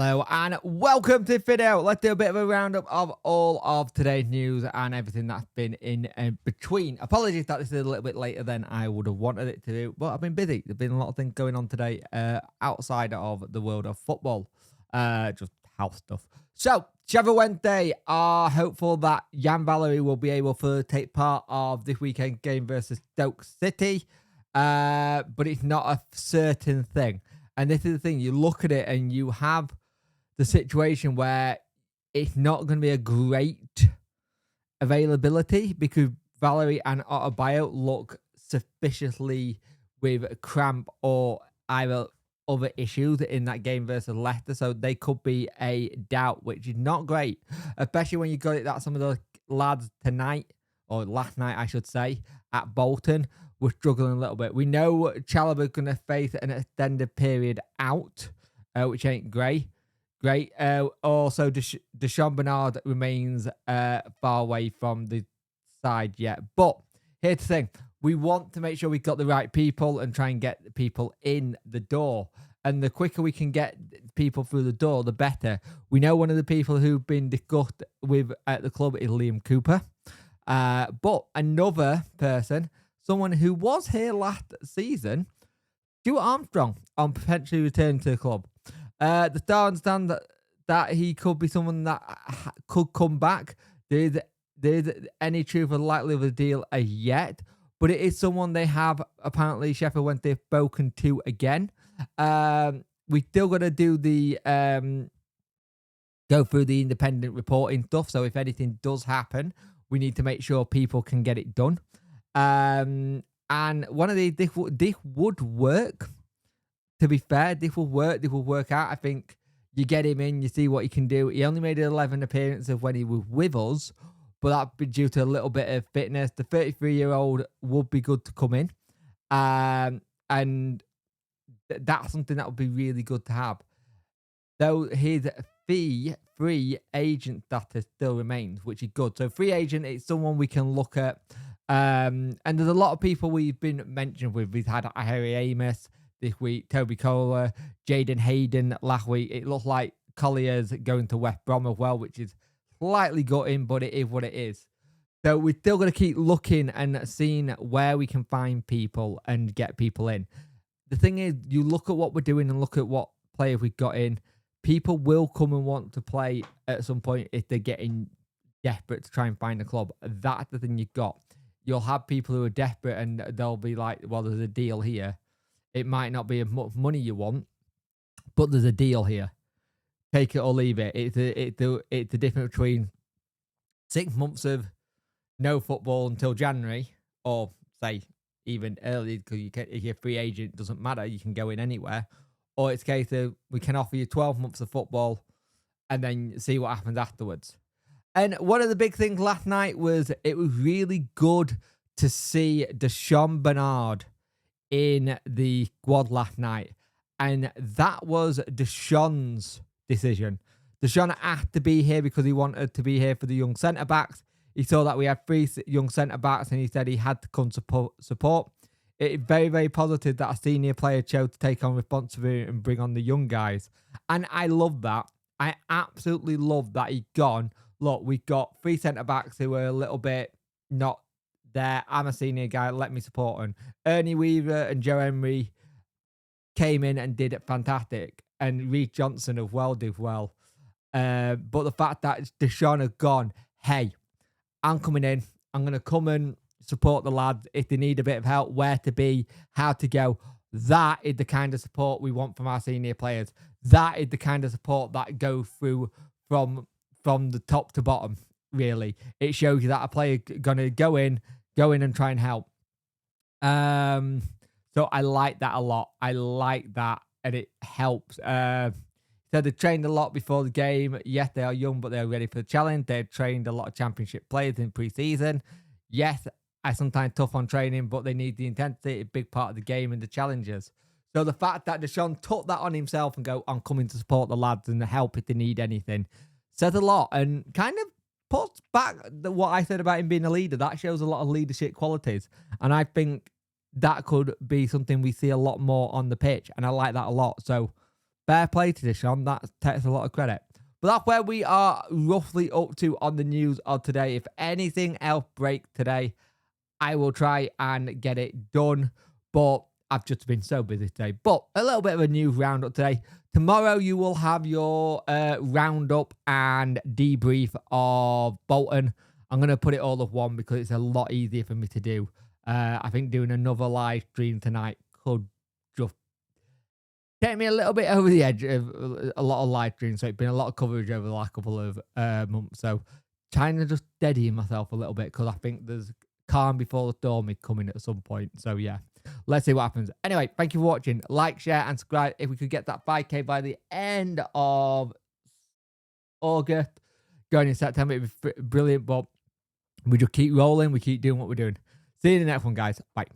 Hello and welcome to the video. Let's do a bit of a roundup of all of today's news and everything that's been in between. Apologies that this is a little bit later than I would have wanted it to do, but I've been busy. There's been a lot of things going on today outside of the world of football, just house stuff. So, Sheffield Wednesday are hopeful that Valeri will be able to take part of this weekend game versus Stoke City, but it's not a certain thing. And this is the thing, you look at it and you have the situation where it's not going to be a great availability because Valeri and Otto look suspiciously with cramp or either other issues in that game versus Leicester. So they could be a doubt, which is not great, especially when you got it that some of the lads tonight, or last night, I should say, at Bolton, we're struggling a little bit. We know Chalobah's going to face an extended period out, which ain't great. Also, Desawn Bernard remains far away from the side yet. But here's the thing. We want to make sure we've got the right people and try and get the people in the door. And the quicker we can get people through the door, the better. We know one of the people who've been discussed with at the club is Liam Cooper. But another person, someone who was here last season, Stuart Armstrong, on potentially returning to the club. The Star understand that he could be someone that could come back. There's any truth or likelihood of the deal yet, but it is someone they have apparently Sheffield Wednesday have spoken to again. We still got to do the go through the independent reporting stuff. So if anything does happen, we need to make sure people can get it done. And one of these, this would work. To be fair, this will work. This will work out. I think you get him in, you see what he can do. He only made 11 appearances when he was with us, but that'd be due to a little bit of fitness. The 33-year-old would be good to come in. And that's something that would be really good to have. Though his free agent status still remains, which is good. So free agent, it's someone we can look at. And there's a lot of people we've been mentioned with. We've had Harry Amos this week, Toby Kohler, Jaden Hayden last week. It looks like Collier's going to West Brom as well, which is slightly gutting, but it is what it is. So we're still going to keep looking and seeing where we can find people and get people in. The thing is, you look at what we're doing and look at what players we've got in. People will come and want to play at some point if they're getting desperate to try and find a club. That's the thing you've got. You'll have people who are desperate and they'll be like, well, there's a deal here. It might not be as much money you want, but there's a deal here. Take it or leave it. It's the difference between 6 months of no football until January, or say even early, because if you're a free agent, it doesn't matter. You can go in anywhere. Or it's a case of we can offer you 12 months of football and then see what happens afterwards. And one of the big things last night was it was really good to see Desawn Bernard in the squad last night. And that was Desawn's decision. Desawn had to be here because he wanted to be here for the young centre-backs. He saw that we had 3 young centre-backs and he said he had to come support. It's very, very positive that a senior player chose to take on responsibility and bring on the young guys. And I love that. I absolutely love that he's gone. Look, we've got 3 centre-backs who are a little bit not there. I'm a senior guy. Let me support them. Ernie Weaver and Joe Emery came in and did it fantastic. And Reece Johnson as well did well. But the fact that Desawn has gone, hey, I'm coming in. I'm going to come and support the lads if they need a bit of help, where to be, how to go. That is the kind of support we want from our senior players. That is the kind of support that goes through from the top to bottom, really. It shows you that a player going to go in and try and help. So I like that a lot. I like that, and it helps. So they trained a lot before the game. Yes, they are young, but they're ready for the challenge. They've trained a lot of championship players in pre-season. Yes, I sometimes tough on training, but they need the intensity, a big part of the game and the challenges. So the fact that Desawn took that on himself and go, I'm coming to support the lads and help if they need anything, says a lot and kind of puts back what I said about him being a leader. That shows a lot of leadership qualities. And I think that could be something we see a lot more on the pitch. And I like that a lot. So fair play to Desawn. That takes a lot of credit. But that's where we are roughly up to on the news of today. If anything else breaks today, I will try and get it done. But I've just been so busy today. But a little bit of a news roundup today. Tomorrow you will have your roundup and debrief of Bolton. I'm going to put it all of one because it's a lot easier for me to do. I think doing another live stream tonight could just take me a little bit over the edge of a lot of live streams. So it's been a lot of coverage over the last couple of months. So trying to just steady myself a little bit because I think there's calm before the storm is coming at some point. So yeah, let's see what happens. Anyway, thank you for watching. Like, share, and subscribe. If we could get that 5K by the end of August, going in September, it'd be brilliant. But we just keep rolling. We keep doing what we're doing. See you in the next one, guys. Bye.